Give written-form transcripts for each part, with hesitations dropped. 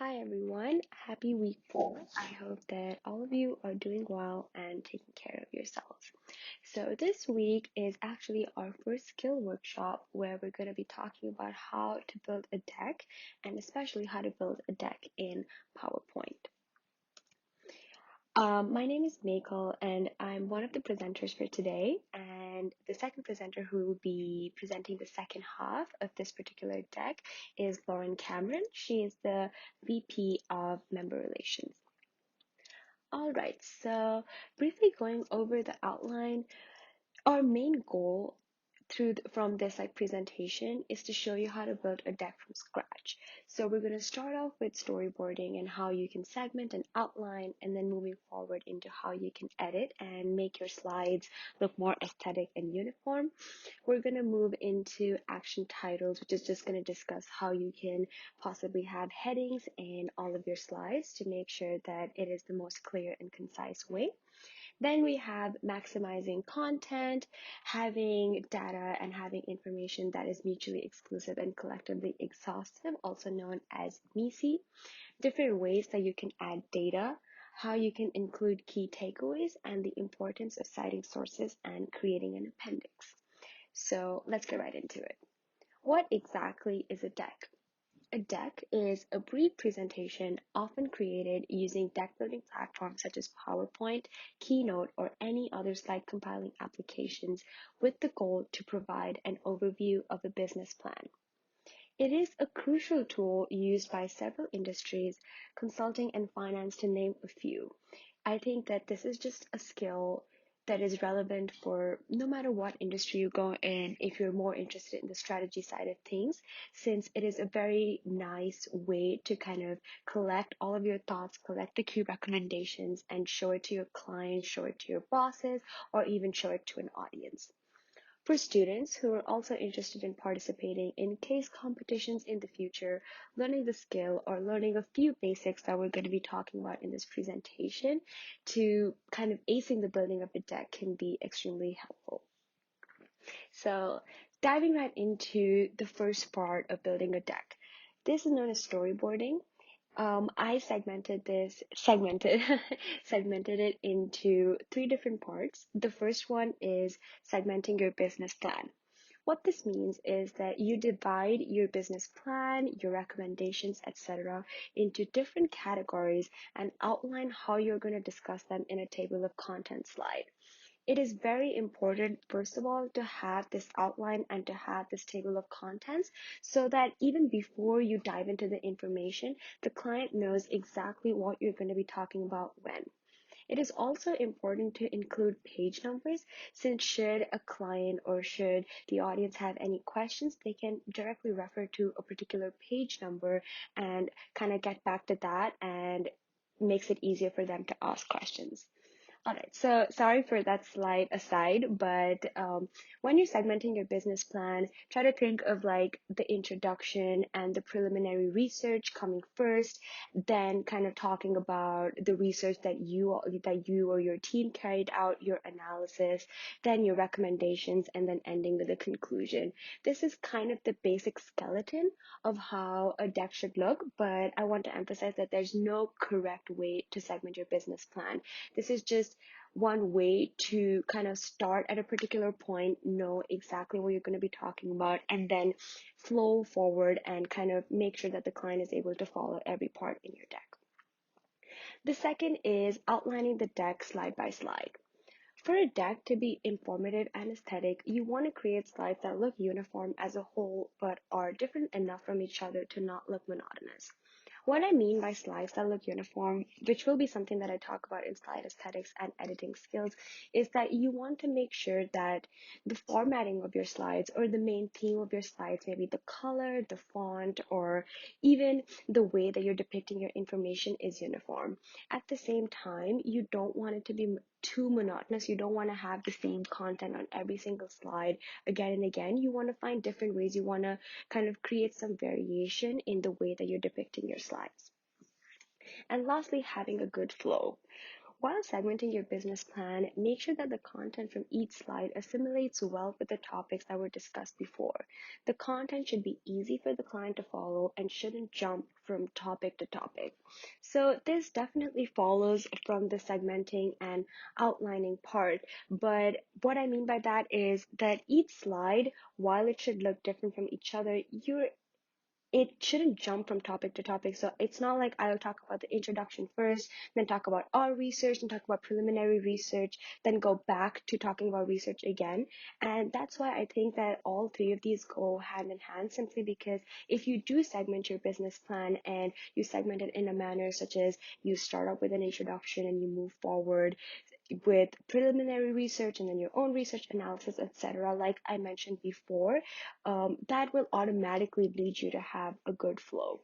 Hi everyone, happy week 4. I hope that all of you are doing well and taking care of yourselves. So, this week is actually our first skill workshop where we're going to be talking about how to build a deck and especially how to build a deck in PowerPoint. My name is Michael, and I'm one of the presenters for today. And the second presenter who will be presenting the second half of this particular deck is Lauren Cameron. She is the VP of Member Relations. All right, so briefly going over the outline, our main goal from this presentation is to show you how to build a deck from scratch. So we're going to start off with storyboarding and how you can segment and outline, and then moving forward into how you can edit and make your slides look more aesthetic and uniform. We're going to move into action titles, which is just going to discuss how you can possibly have headings in all of your slides to make sure that it is the most clear and concise way. Then we have maximizing content, having data and having information that is mutually exclusive and collectively exhaustive, also known as MECE, different ways that you can add data, how you can include key takeaways, and the importance of citing sources and creating an appendix. So let's get right into it. What exactly is a deck? A deck is a brief presentation often created using deck building platforms such as PowerPoint, Keynote, or any other slide compiling applications with the goal to provide an overview of a business plan. It is a crucial tool used by several industries, consulting and finance to name a few. I think that this is just a skill that is relevant for no matter what industry you go in, if you're more interested in the strategy side of things, since it is a very nice way to kind of collect all of your thoughts, collect the key recommendations, and show it to your clients, show it to your bosses, or even show it to an audience. For students who are also interested in participating in case competitions in the future, learning the skill or learning a few basics that we're going to be talking about in this presentation to kind of acing the building of the deck can be extremely helpful. So diving right into the first part of building a deck. This is known as storyboarding. I segmented it into 3 different parts. The first one is segmenting your business plan. What this means is that you divide your business plan, your recommendations, etc., into different categories and outline how you're going to discuss them in a table of contents slide. It is very important, first of all, to have this outline and to have this table of contents so that even before you dive into the information, the client knows exactly what you're going to be talking about when. It is also important to include page numbers, since should a client or should the audience have any questions, they can directly refer to a particular page number and kind of get back to that, and makes it easier for them to ask questions. All right, so sorry for that slight aside, but when you're segmenting your business plan, try to think of the introduction and the preliminary research coming first, then kind of talking about the research that you or your team carried out, your analysis, then your recommendations, and then ending with a conclusion. This is kind of the basic skeleton of how a deck should look, but I want to emphasize that there's no correct way to segment your business plan. This is just one way to kind of start at a particular point, know exactly what you're going to be talking about, and then flow forward and kind of make sure that the client is able to follow every part in your deck. The second is outlining the deck slide by slide. For a deck to be informative and aesthetic, you want to create slides that look uniform as a whole but are different enough from each other to not look monotonous. What I mean by slides that look uniform, which will be something that I talk about in slide aesthetics and editing skills, is that you want to make sure that the formatting of your slides or the main theme of your slides, maybe the color, the font, or even the way that you're depicting your information is uniform. At the same time, you don't want it to be too monotonous. You don't want to have the same content on every single slide again and again. You want to find different ways. You want to kind of create some variation in the way that you're depicting your slides. And lastly, having a good flow. While segmenting your business plan, make sure that the content from each slide assimilates well with the topics that were discussed before. The content should be easy for the client to follow and shouldn't jump from topic to topic. So this definitely follows from the segmenting and outlining part. But what I mean by that is that each slide, while it should look different from each other, it shouldn't jump from topic to topic. So it's not like I'll talk about the introduction first, then talk about our research, and talk about preliminary research, then go back to talking about research again. And that's why I think that all three of these go hand in hand, simply because if you do segment your business plan and you segment it in a manner such as you start off with an introduction and you move forward with preliminary research and then your own research analysis, etc., like I mentioned before, that will automatically lead you to have a good flow.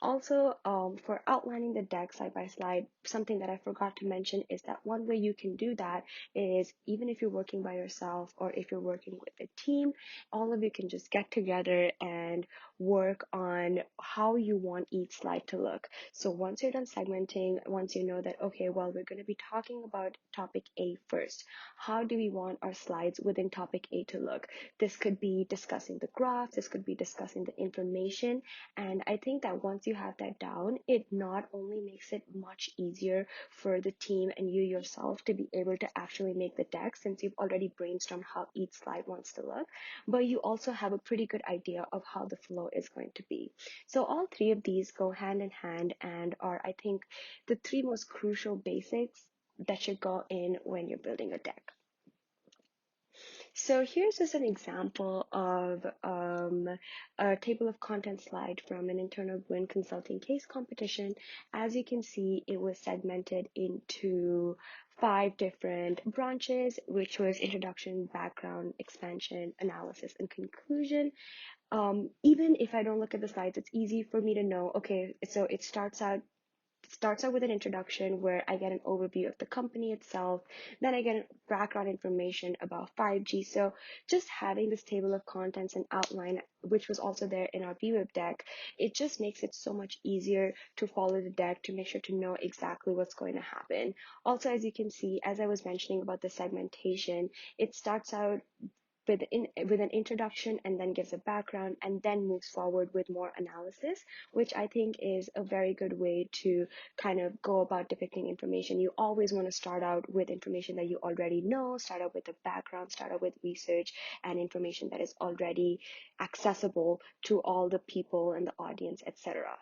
Also, for outlining the deck slide by slide, something that I forgot to mention is that one way you can do that is, even if you're working by yourself or if you're working with a team, all of you can just get together and work on how you want each slide to look. So once you're done segmenting, once you know that, okay, well, we're going to be talking about topic A first, how do we want our slides within topic A to look? This could be discussing the graph, this could be discussing the information, and I think that once you have that down, it not only makes it much easier for the team and you yourself to be able to actually make the deck, since you've already brainstormed how each slide wants to look, but you also have a pretty good idea of how the flow is going to be. So all three of these go hand in hand and are, I think, the three most crucial basics that should go in when you're building a deck. So here's just an example of a table of contents slide from an internal BWIB consulting case competition. As you can see, it was segmented into 5 different branches, which was introduction, background, expansion, analysis, and conclusion. Even if I don't look at the slides, it's easy for me to know, okay, so it starts out with an introduction where I get an overview of the company itself. Then I get background information about 5G. So just having this table of contents and outline, which was also there in our BWIB deck, it just makes it so much easier to follow the deck, to make sure to know exactly what's going to happen. Also, as you can see, as I was mentioning about the segmentation, it starts out with an introduction and then gives a background and then moves forward with more analysis, which I think is a very good way to kind of go about depicting information. You always want to start out with information that you already know, start out with the background, start out with research and information that is already accessible to all the people in the audience, etc.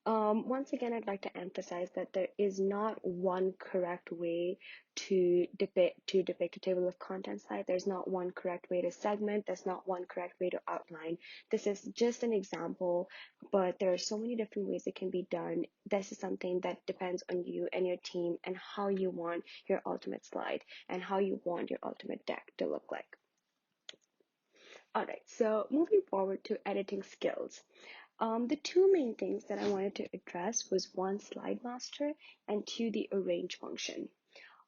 Once again, I'd like to emphasize that there is not one correct way to depict a table of contents slide. There's not one correct way to segment. There's not one correct way to outline. This is just an example, but there are so many different ways it can be done. This is something that depends on you and your team and how you want your ultimate slide and how you want your ultimate deck to look like. All right, so moving forward to editing skills. The two main things that I wanted to address was one, slide master, and two, the arrange function.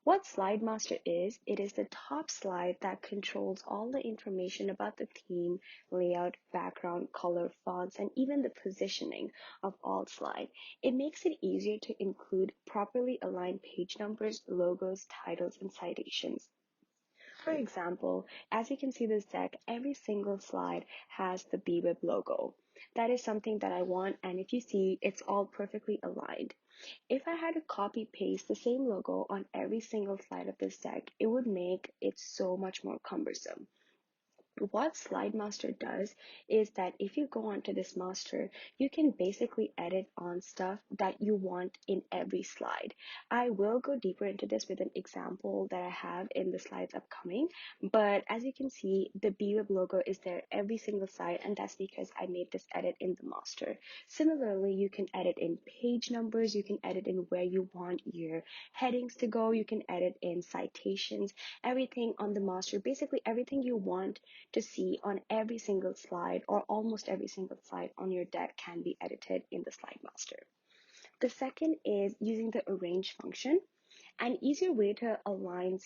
What slide master is, it is the top slide that controls all the information about the theme, layout, background, color, fonts, and even the positioning of all slide. It makes it easier to include properly aligned page numbers, logos, titles, and citations. For example, as you can see this deck, every single slide has the BWIB logo. That is something that I want, and if you see, it's all perfectly aligned. If I had to copy paste the same logo on every single slide of this deck, it would make it so much more cumbersome. What Slide Master does is that if you go onto this master, you can basically edit on stuff that you want in every slide. I will go deeper into this with an example that I have in the slides upcoming, but as you can see, the BWIB logo is there every single slide, and that's because I made this edit in the master. Similarly, you can edit in page numbers, you can edit in where you want your headings to go, you can edit in citations, everything on the master, basically everything you want to see on every single slide or almost every single slide on your deck can be edited in the slide master. The second is using the arrange function. An easier way to align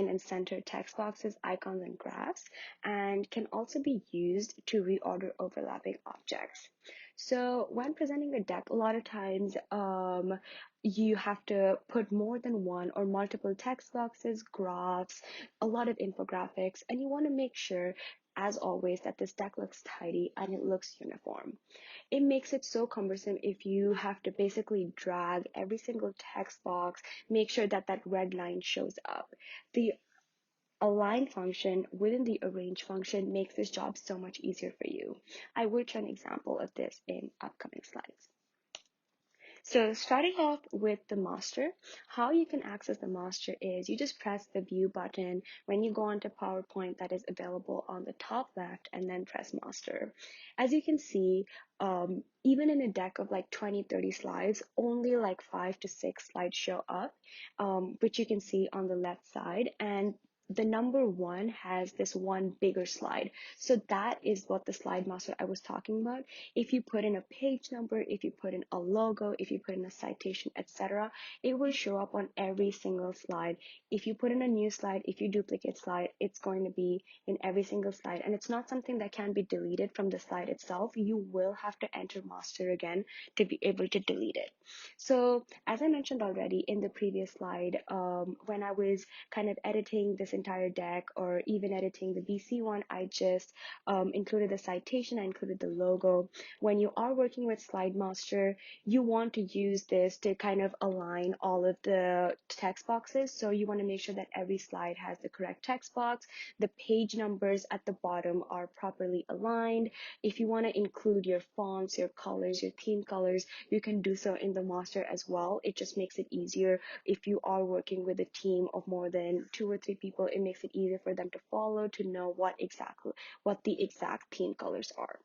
and center text boxes, icons, and graphs, and can also be used to reorder overlapping objects. So when presenting a deck, a lot of times you have to put more than one or multiple text boxes, graphs, a lot of infographics, and you want to make sure, as always, that this deck looks tidy and it looks uniform. It makes it so cumbersome if you have to basically drag every single text box, make sure that that red line shows up. The align function within the arrange function makes this job so much easier for you. I will show an example of this in upcoming slides. So starting off with the master, how you can access the master is you just press the view button when you go onto PowerPoint that is available on the top left and then press master. As you can see, even in a deck of like 20-30 slides, only like 5 to 6 slides show up, which you can see on the left side. And the number one has this one bigger slide. So that is what the slide master I was talking about. If you put in a page number, if you put in a logo, if you put in a citation, etc., it will show up on every single slide. If you put in a new slide, if you duplicate slide, it's going to be in every single slide. And it's not something that can be deleted from the slide itself. You will have to enter master again to be able to delete it. So as I mentioned already in the previous slide, when I was kind of editing this entire deck or even editing the BC one, I just included the citation, I included the logo. When you are working with Slide Master, you want to use this to kind of align all of the text boxes. So you want to make sure that every slide has the correct text box. The page numbers at the bottom are properly aligned. If you want to include your fonts, your colors, your theme colors, you can do so in the master as well. It just makes it easier. If you are working with a team of more than 2 or 3 people, it makes it easier for them to follow, to know what the exact theme colors are.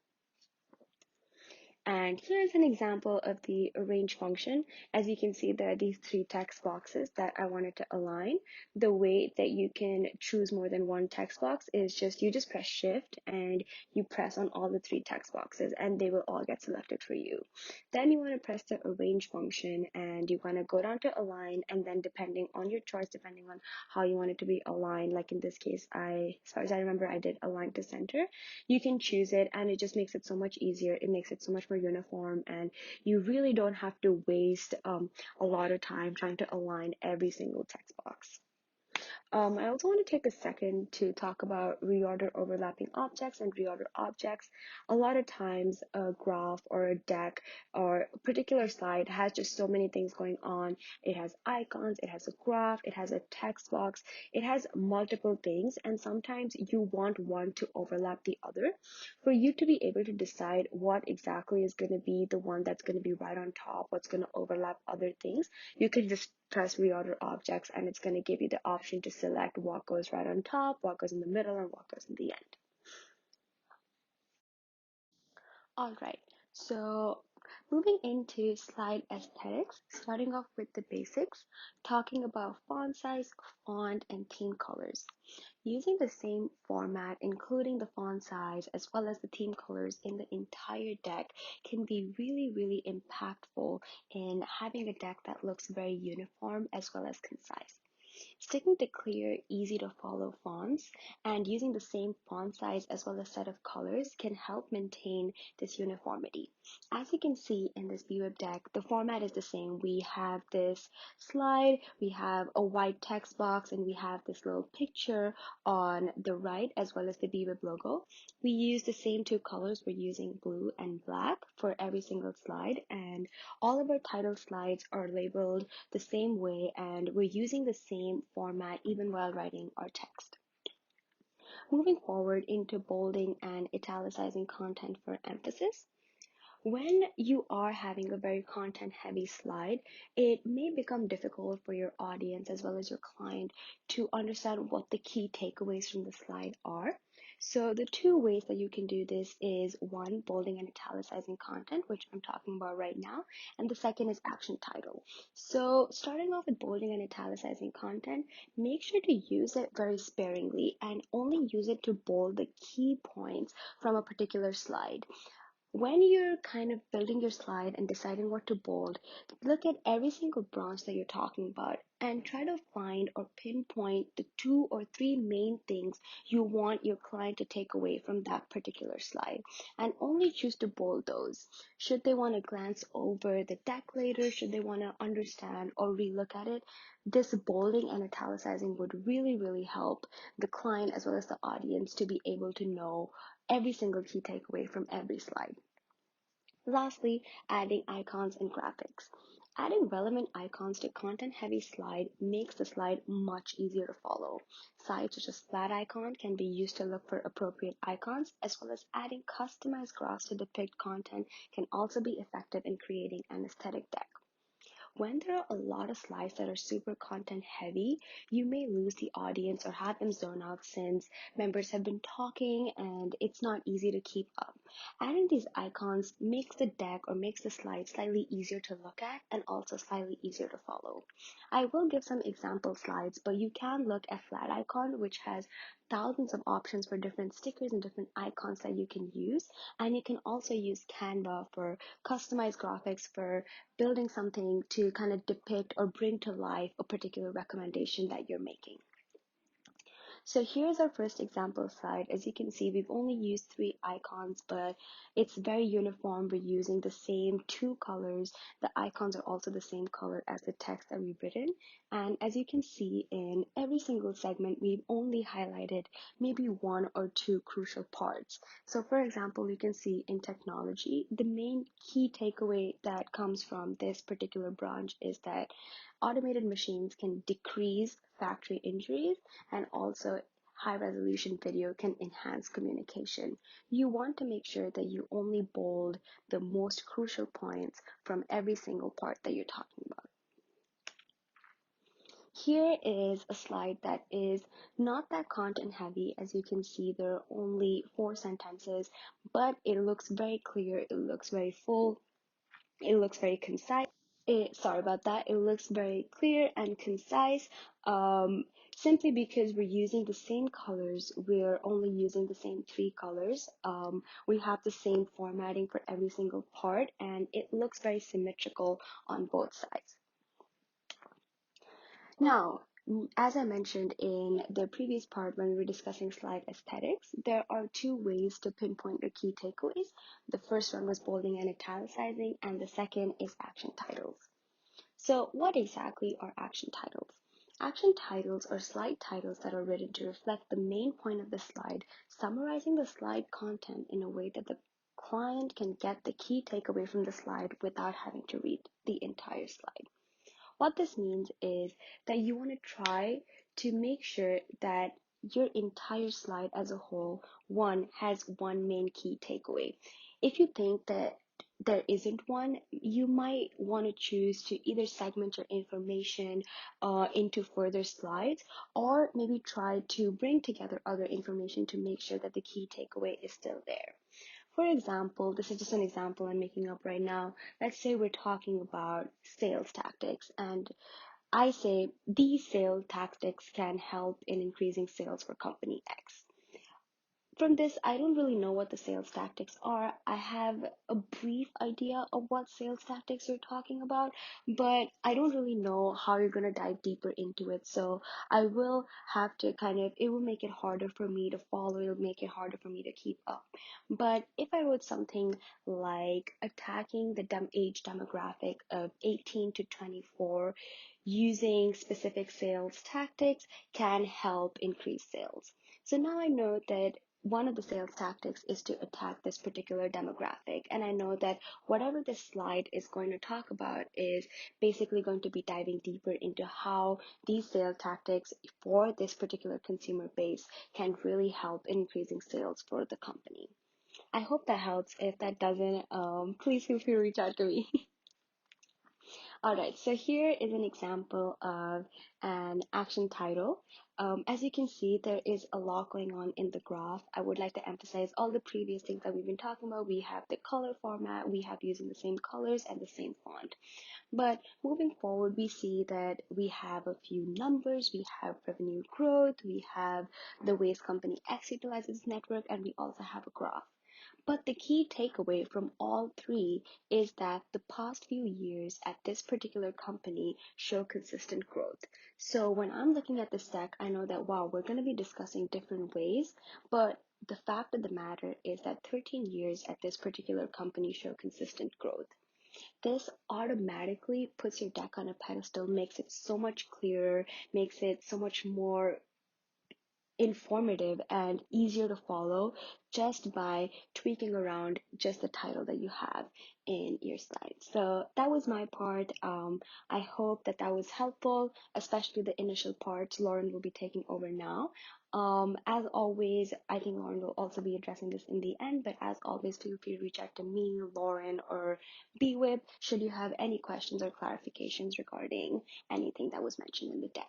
And here's an example of the arrange function. As you can see, there are these 3 text boxes that I wanted to align. The way that you can choose more than one text box is you just press shift and you press on all the 3 text boxes and they will all get selected for you. Then you want to press the arrange function and you want to go down to align, and then depending on your choice, depending on how you want it to be aligned, like in this case, as far as I remember, I did align to center. You can choose it and it just makes it so much easier. It makes it so much more uniform, and you really don't have to waste a lot of time trying to align every single text box. I also want to take a second to talk about reorder overlapping objects and reorder objects. A lot of times a graph or a deck or a particular slide has just so many things going on. It has icons, it has a graph, it has a text box, it has multiple things, and sometimes you want one to overlap the other. For you to be able to decide what exactly is going to be the one that's going to be right on top, what's going to overlap other things, you can just press reorder objects and it's going to give you the option to select what goes right on top, what goes in the middle, and what goes in the end. All right, so moving into slide aesthetics, starting off with the basics, talking about font size, font, and theme colors. Using the same format, including the font size as well as the theme colors in the entire deck can be really, really impactful in having a deck that looks very uniform as well as concise. Sticking to clear, easy to follow fonts and using the same font size as well as set of colors can help maintain this uniformity. As you can see in this BWIB deck, the format is the same. We have this slide, we have a white text box, and we have this little picture on the right as well as the BWIB logo. We use the same 2 colors. We're using blue and black for every single slide, and all of our title slides are labeled the same way, and we're using the same format even while writing our text. Moving forward into bolding and italicizing content for emphasis. When you are having a very content heavy slide, it may become difficult for your audience as well as your client to understand what the key takeaways from the slide are. So the 2 ways that you can do this is one, bolding and italicizing content, which I'm talking about right now, and the second is action title. So starting off with bolding and italicizing content, make sure to use it very sparingly and only use it to bold the key points from a particular slide. When you're kind of building your slide and deciding what to bold, look at every single branch that you're talking about. and try to find or pinpoint the 2 or 3 main things you want your client to take away from that particular slide, and only choose to bold those. Should they want to glance over the deck later, should they want to understand or relook at it, this bolding and italicizing would really help the client as well as the audience to be able to know every single key takeaway from every slide. Lastly, adding icons and graphics. Adding relevant icons to content-heavy slide makes the slide much easier to follow. Sites such as flat icon can be used to look for appropriate icons, as well as adding customized graphs to depict content can also be effective in creating an aesthetic deck. When there are a lot of slides that are super content heavy, you may lose the audience or have them zone out since members have been talking and it's not easy to keep up. Adding these icons makes the deck or makes the slide slightly easier to look at and also slightly easier to follow. I will give some example slides, but you can look at flat icon, which has thousands of options for different stickers and different icons that you can use. And you can also use Canva for customized graphics for building something to kind of depict or bring to life a particular recommendation that you're making. So here's our first example slide. As you can see, we've only used 3 icons, but it's very uniform. We're using the same 2 colors. The icons are also the same color as the text that we've written. And as you can see, in every single segment, we've only highlighted maybe 1 or 2 crucial parts. So for example, you can see in technology, the main key takeaway that comes from this particular branch is that automated machines can decrease factory injuries, and also high resolution video can enhance communication. You want to make sure that you only bold the most crucial points from every single part that you're talking about. Here is a slide that is not that content heavy. As you can see, there are only 4 sentences, but it looks very clear, it looks very full, it looks very concise. Sorry about that. It looks very clear and concise. Simply because we're using the same colors, we're only using the same 3 colors. We have the same formatting for every single part, and it looks very symmetrical on both sides. Now, as I mentioned in the previous part when we were discussing slide aesthetics, there are 2 ways to pinpoint your key takeaways. The first one was bolding and italicizing, and the second is action titles. So what exactly are action titles? Action titles are slide titles that are written to reflect the main point of the slide, summarizing the slide content in a way that the client can get the key takeaway from the slide without having to read the entire slide. What this means is that you want to try to make sure that your entire slide as a whole, has one main key takeaway. If you think that there isn't one, you might want to choose to either segment your information into further slides, or maybe try to bring together other information to make sure that the key takeaway is still there. For example, this is just an example I'm making up right now. Let's say we're talking about sales tactics, and I say these sales tactics can help in increasing sales for company X. From this, I don't really know what the sales tactics are. I have a brief idea of what sales tactics you're talking about, but I don't really know how you're going to dive deeper into it. So I will have to it will make it harder for me to follow. It'll make it harder for me to keep up. But if I wrote something like attacking the age demographic of 18 to 24 using specific sales tactics can help increase sales. So now I know that one of the sales tactics is to attack this particular demographic. And I know that whatever this slide is going to talk about is basically going to be diving deeper into how these sales tactics for this particular consumer base can really help in increasing sales for the company. I hope that helps. If that doesn't, please feel free to reach out to me. Alright, so here is an example of an action title. As you can see, there is a lot going on in the graph. I would like to emphasize all the previous things that we've been talking about. We have the color format, we have using the same colors and the same font. But moving forward, we see that we have a few numbers, we have revenue growth, we have the ways company X utilizes its network, and we also have a graph. But the key takeaway from all three is that the past few years at this particular company show consistent growth. So when I'm looking at this deck, I know that, wow, we're going to be discussing different ways, but the fact of the matter is that 13 years at this particular company show consistent growth. This automatically puts your deck on a pedestal, makes it so much clearer, makes it so much more informative and easier to follow just by tweaking around just the title that you have in your slide. So that was my part. I hope that that was helpful, especially the initial parts. Lauren will be taking over now. As always, I think Lauren will also be addressing this in the end, but as always, feel free to reach out to me, Lauren, or BWIB should you have any questions or clarifications regarding anything that was mentioned in the deck.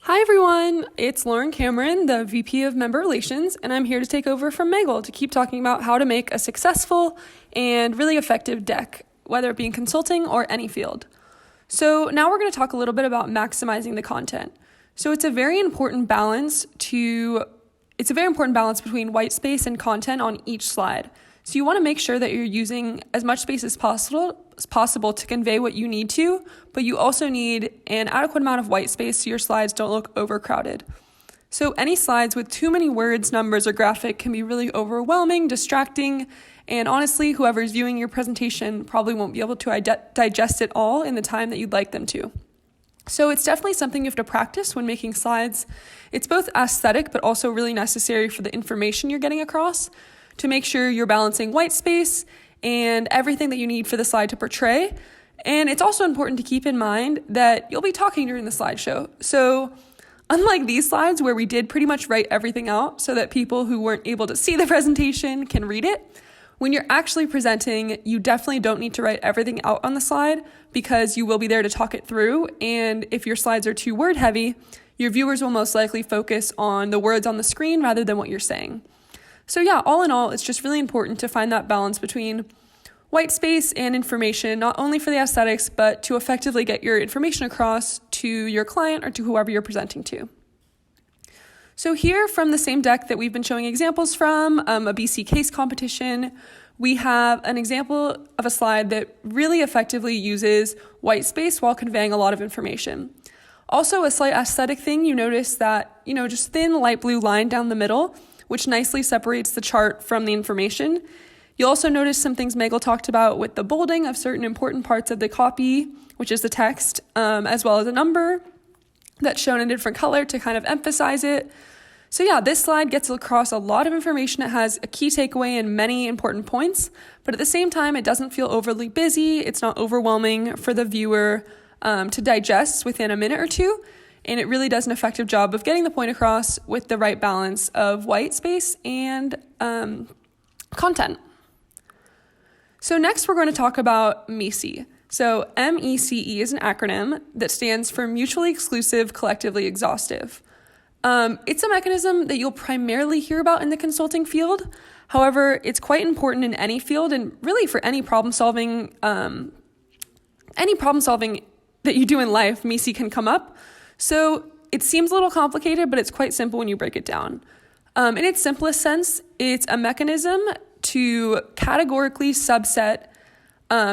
Hi everyone, it's Lauren Cameron, the VP of Member Relations, and I'm here to take over from Megal to keep talking about how to make a successful and really effective deck, whether it be in consulting or any field. So now we're going to talk a little bit about maximizing the content. So it's a very important balance between white space and content on each slide. So you want to make sure that you're using as much space as possible to convey what you need to, but you also need an adequate amount of white space so your slides don't look overcrowded. So any slides with too many words, numbers, or graphic can be really overwhelming, distracting, and honestly, whoever's viewing your presentation probably won't be able to digest it all in the time that you'd like them to. So it's definitely something you have to practice when making slides. It's both aesthetic, but also really necessary for the information you're getting across, to make sure you're balancing white space and everything that you need for the slide to portray. And it's also important to keep in mind that you'll be talking during the slideshow. So unlike these slides where we did pretty much write everything out so that people who weren't able to see the presentation can read it, when you're actually presenting, you definitely don't need to write everything out on the slide because you will be there to talk it through. And if your slides are too word heavy, your viewers will most likely focus on the words on the screen rather than what you're saying. So yeah, all in all, it's just really important to find that balance between white space and information, not only for the aesthetics, but to effectively get your information across to your client or to whoever you're presenting to. So here from the same deck that we've been showing examples from, a BC case competition, we have an example of a slide that really effectively uses white space while conveying a lot of information. Also, a slight aesthetic thing, you notice that, just thin light blue line down the middle, which nicely separates the chart from the information. You'll also notice some things Megal talked about with the bolding of certain important parts of the copy, which is the text, as well as a number that's shown in a different color to kind of emphasize it. So yeah, this slide gets across a lot of information. It has a key takeaway and many important points, but at the same time, it doesn't feel overly busy. It's not overwhelming for the viewer to digest within a minute or two. And it really does an effective job of getting the point across with the right balance of white space and content. So next we're going to talk about MECE. So MECE is an acronym that stands for Mutually Exclusive, Collectively Exhaustive. It's a mechanism that you'll primarily hear about in the consulting field. However, it's quite important in any field and really for any problem solving that you do in life, MECE can come up. So it seems a little complicated, but it's quite simple when you break it down. In its simplest sense, it's a mechanism to categorically subset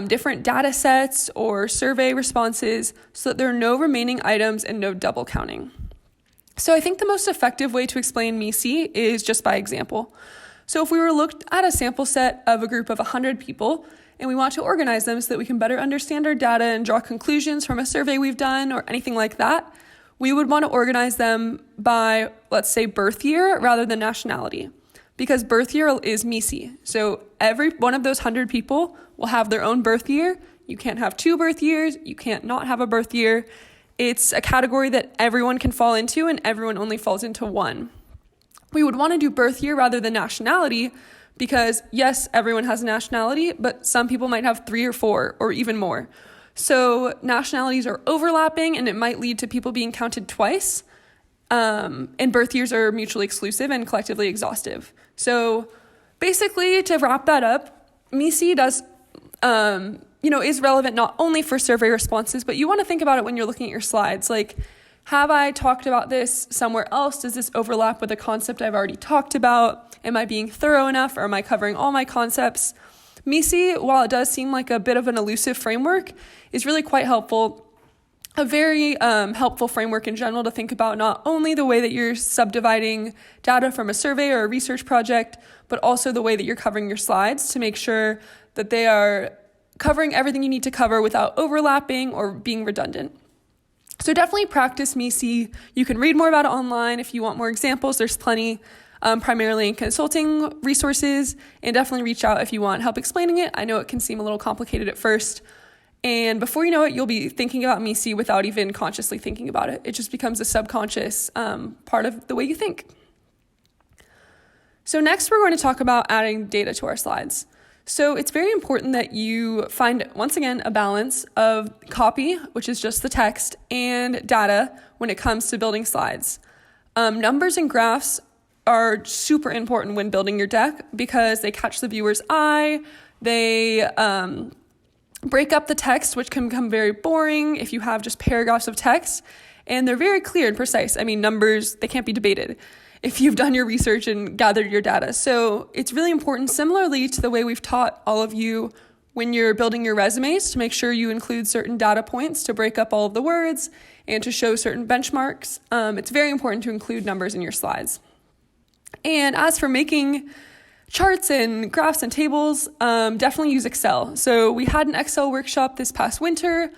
different data sets or survey responses so that there are no remaining items and no double counting. So I think the most effective way to explain MECE is just by example. So if we were looked at a sample set of a group of 100 people and we want to organize them so that we can better understand our data and draw conclusions from a survey we've done or anything like that, we would want to organize them by, let's say, birth year rather than nationality, because birth year is MECE. So every one of those 100 people will have their own birth year. You can't have two birth years. You can't not have a birth year. It's a category that everyone can fall into, and everyone only falls into one. We would want to do birth year rather than nationality because, yes, everyone has a nationality, but some people might have 3 or 4 or even more. So nationalities are overlapping, and it might lead to people being counted twice. And birth years are mutually exclusive and collectively exhaustive. So basically, to wrap that up, MECE does, is relevant not only for survey responses, but you want to think about it when you're looking at your slides. Like, Have I talked about this somewhere else? Does this overlap with a concept I've already talked about? Am I being thorough enough, or am I covering all my concepts? MISI, while it does seem like a bit of an elusive framework, is really quite helpful. A very helpful framework in general to think about not only the way that you're subdividing data from a survey or a research project, but also the way that you're covering your slides to make sure that they are covering everything you need to cover without overlapping or being redundant. So definitely practice MISI. You can read more about it online if you want more examples. There's plenty, primarily in consulting resources, and definitely reach out if you want help explaining it. I know it can seem a little complicated at first, and before you know it, you'll be thinking about MISI without even consciously thinking about it. It just becomes a subconscious part of the way you think. So next, we're going to talk about adding data to our slides. So it's very important that you find, once again, a balance of copy, which is just the text, and data when it comes to building slides. Numbers and graphs are super important when building your deck because they catch the viewer's eye. They break up the text, which can become very boring if you have just paragraphs of text, and they're very clear and precise. I mean, numbers, they can't be debated if you've done your research and gathered your data. So it's really important, similarly to the way we've taught all of you when you're building your resumes, to make sure you include certain data points to break up all of the words and to show certain benchmarks. It's very important to include numbers in your slides. And as for making charts and graphs and tables, definitely use Excel. So we had an Excel workshop this past winter.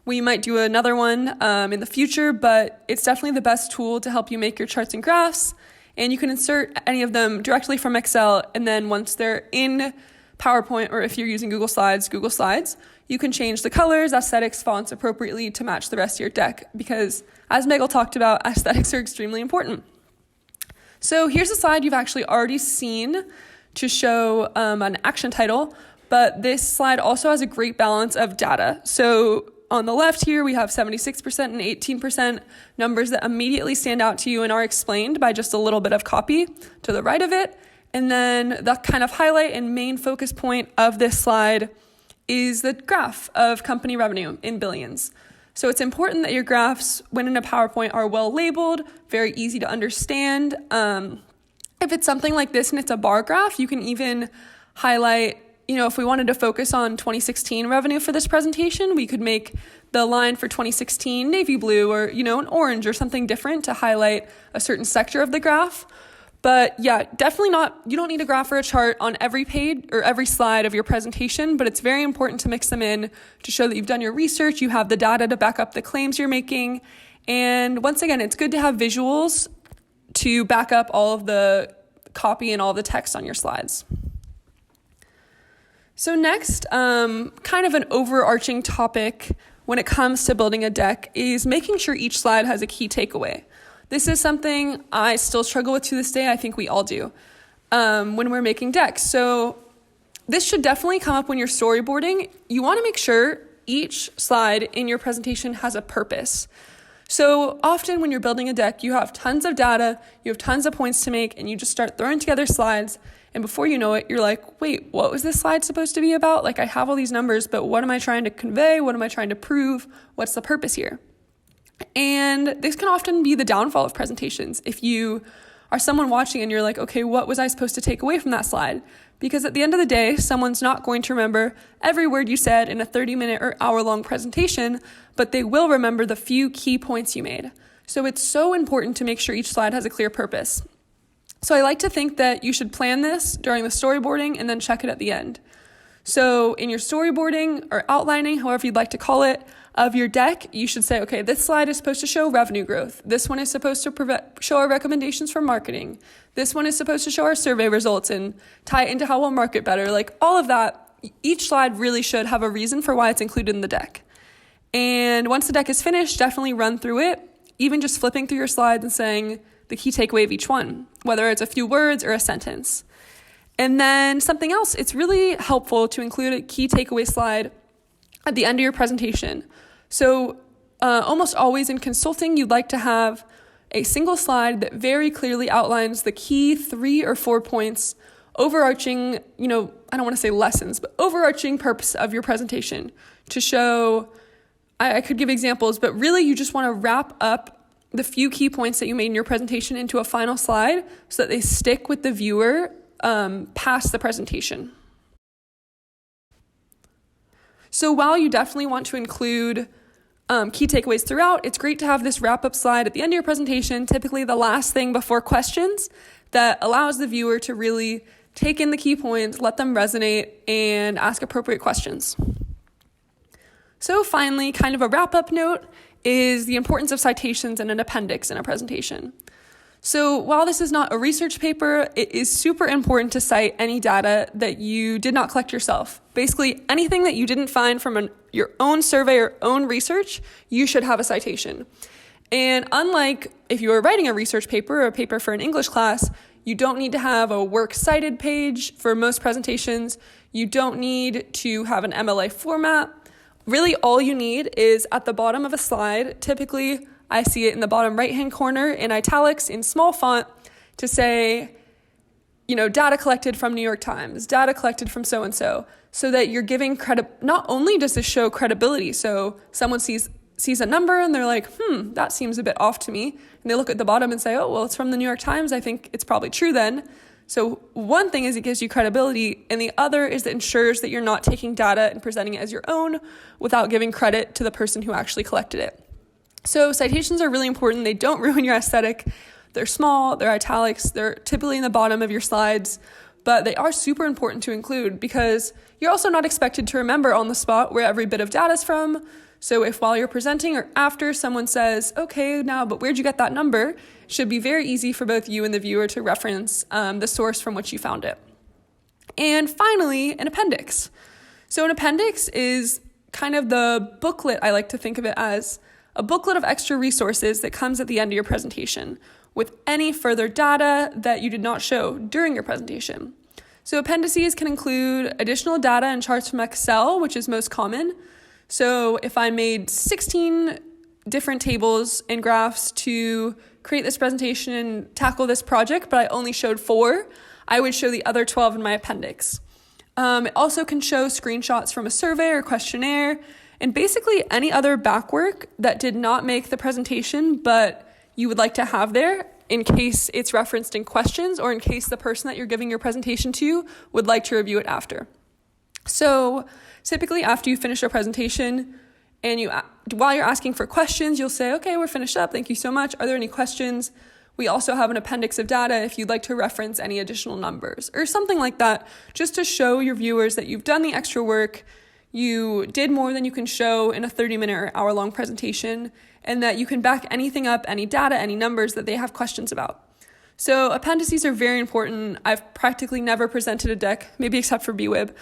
We might do another one in the future, but it's definitely the best tool to help you make your charts and graphs. And you can insert any of them directly from Excel. And then once they're in PowerPoint, or if you're using Google Slides, you can change the colors, aesthetics, fonts appropriately to match the rest of your deck. Because as Megal talked about, aesthetics are extremely important. So here's a slide you've actually already seen to show an action title, but this slide also has a great balance of data. So on the left here, we have 76% and 18% numbers that immediately stand out to you and are explained by just a little bit of copy to the right of it. And then the kind of highlight and main focus point of this slide is the graph of company revenue in billions. So it's important that your graphs, when in a PowerPoint, are well labeled, very easy to understand. If it's something like this and it's a bar graph, you can even highlight, if we wanted to focus on 2016 revenue for this presentation, we could make the line for 2016 navy blue or, an orange or something different to highlight a certain sector of the graph. But yeah, definitely you don't need a graph or a chart on every page or every slide of your presentation, but it's very important to mix them in to show that you've done your research, you have the data to back up the claims you're making. And once again, it's good to have visuals to back up all of the copy and all the text on your slides. So next, kind of an overarching topic when it comes to building a deck is making sure each slide has a key takeaway. This is something I still struggle with to this day. I think we all do when we're making decks. So this should definitely come up when you're storyboarding. You want to make sure each slide in your presentation has a purpose. So often when you're building a deck, you have tons of data, you have tons of points to make, and you just start throwing together slides. And before you know it, you're like, wait, what was this slide supposed to be about? Like, I have all these numbers, but what am I trying to convey? What am I trying to prove? What's the purpose here? And this can often be the downfall of presentations. If you are someone watching and you're like, okay, what was I supposed to take away from that slide? Because at the end of the day, someone's not going to remember every word you said in a 30-minute or hour-long presentation, but they will remember the few key points you made. So it's so important to make sure each slide has a clear purpose. So I like to think that you should plan this during the storyboarding and then check it at the end. So in your storyboarding or outlining, however you'd like to call it, of your deck, you should say, okay, this slide is supposed to show revenue growth. This one is supposed to show our recommendations for marketing. This one is supposed to show our survey results and tie it into how we'll market better. Like all of that, each slide really should have a reason for why it's included in the deck. And once the deck is finished, definitely run through it, even just flipping through your slides and saying the key takeaway of each one, whether it's a few words or a sentence. And then something else, it's really helpful to include a key takeaway slide at the end of your presentation. So almost always in consulting, you'd like to have a single slide that very clearly outlines the key 3 or 4 points, overarching, I don't want to say lessons, but overarching purpose of your presentation to show, I could give examples, but really you just want to wrap up the few key points that you made in your presentation into a final slide so that they stick with the viewer past the presentation. So while you definitely want to include key takeaways throughout, it's great to have this wrap-up slide at the end of your presentation, typically the last thing before questions, that allows the viewer to really take in the key points, let them resonate, and ask appropriate questions. So finally, kind of a wrap-up note is the importance of citations and an appendix in a presentation. So while this is not a research paper, it is super important to cite any data that you did not collect yourself. Basically, anything that you didn't find from your own survey or own research, you should have a citation. And unlike if you were writing a research paper or a paper for an English class, you don't need to have a works cited page for most presentations. You don't need to have an MLA format. Really, all you need is at the bottom of a slide, typically I see it in the bottom right-hand corner in italics in small font to say, data collected from New York Times, data collected from so-and-so, so that you're giving credit. Not only does this show credibility, so someone sees a number and they're like, that seems a bit off to me. And they look at the bottom and say, oh, well, it's from the New York Times. I think it's probably true then. So one thing is it gives you credibility, and the other is it ensures that you're not taking data and presenting it as your own without giving credit to the person who actually collected it. So citations are really important. They don't ruin your aesthetic. They're small, they're italics, they're typically in the bottom of your slides, but they are super important to include because you're also not expected to remember on the spot where every bit of data is from. So if while you're presenting or after someone says, okay, now, but where'd you get that number? It should be very easy for both you and the viewer to reference the source from which you found it. And finally, an appendix. So an appendix is kind of the booklet, I like to think of it as, a booklet of extra resources that comes at the end of your presentation with any further data that you did not show during your presentation. So appendices can include additional data and charts from Excel, which is most common. So if I made 16 different tables and graphs to create this presentation and tackle this project, but I only showed 4, I would show the other 12 in my appendix. It also can show screenshots from a survey or questionnaire, and basically any other backwork that did not make the presentation, but you would like to have there in case it's referenced in questions or in case the person that you're giving your presentation to would like to review it after. So typically after you finish your presentation and while you're asking for questions, you'll say, okay, we're finished up. Thank you so much. Are there any questions? We also have an appendix of data if you'd like to reference any additional numbers or something like that, just to show your viewers that you've done the extra work. You did more than you can show in a 30-minute or hour-long presentation, and that you can back anything up, any data, any numbers that they have questions about. So appendices are very important. I've practically never presented a deck, maybe except for BWIB,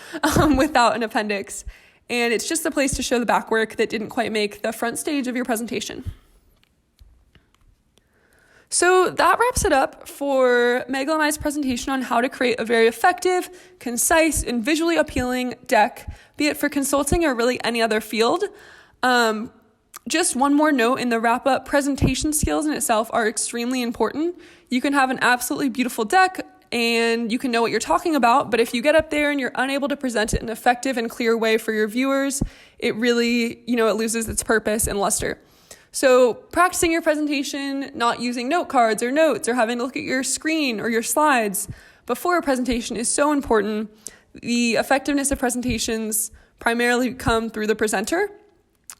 without an appendix. And it's just a place to show the backwork that didn't quite make the front stage of your presentation. So that wraps it up for Megal and I's presentation on how to create a very effective, concise, and visually appealing deck, be it for consulting or really any other field. Just one more note in the wrap-up, presentation skills in itself are extremely important. You can have an absolutely beautiful deck and you can know what you're talking about, but if you get up there and you're unable to present it in an effective and clear way for your viewers, it really, it loses its purpose and luster. So practicing your presentation, not using note cards or notes or having to look at your screen or your slides before a presentation is so important. The effectiveness of presentations primarily come through the presenter.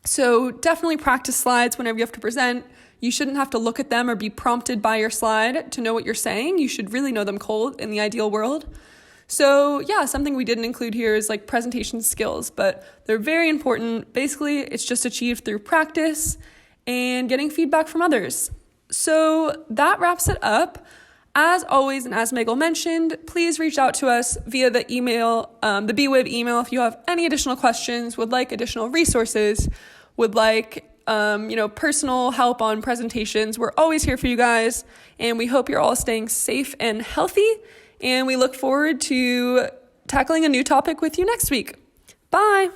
So definitely practice slides whenever you have to present. You shouldn't have to look at them or be prompted by your slide to know what you're saying. You should really know them cold in the ideal world. So yeah, something we didn't include here is like presentation skills, but they're very important. Basically, it's just achieved through practice and getting feedback from others. So that wraps it up. As always, and as Megal mentioned, please reach out to us via the email, the BWIB email, if you have any additional questions, would like additional resources, would like, personal help on presentations. We're always here for you guys, and we hope you're all staying safe and healthy, and we look forward to tackling a new topic with you next week. Bye!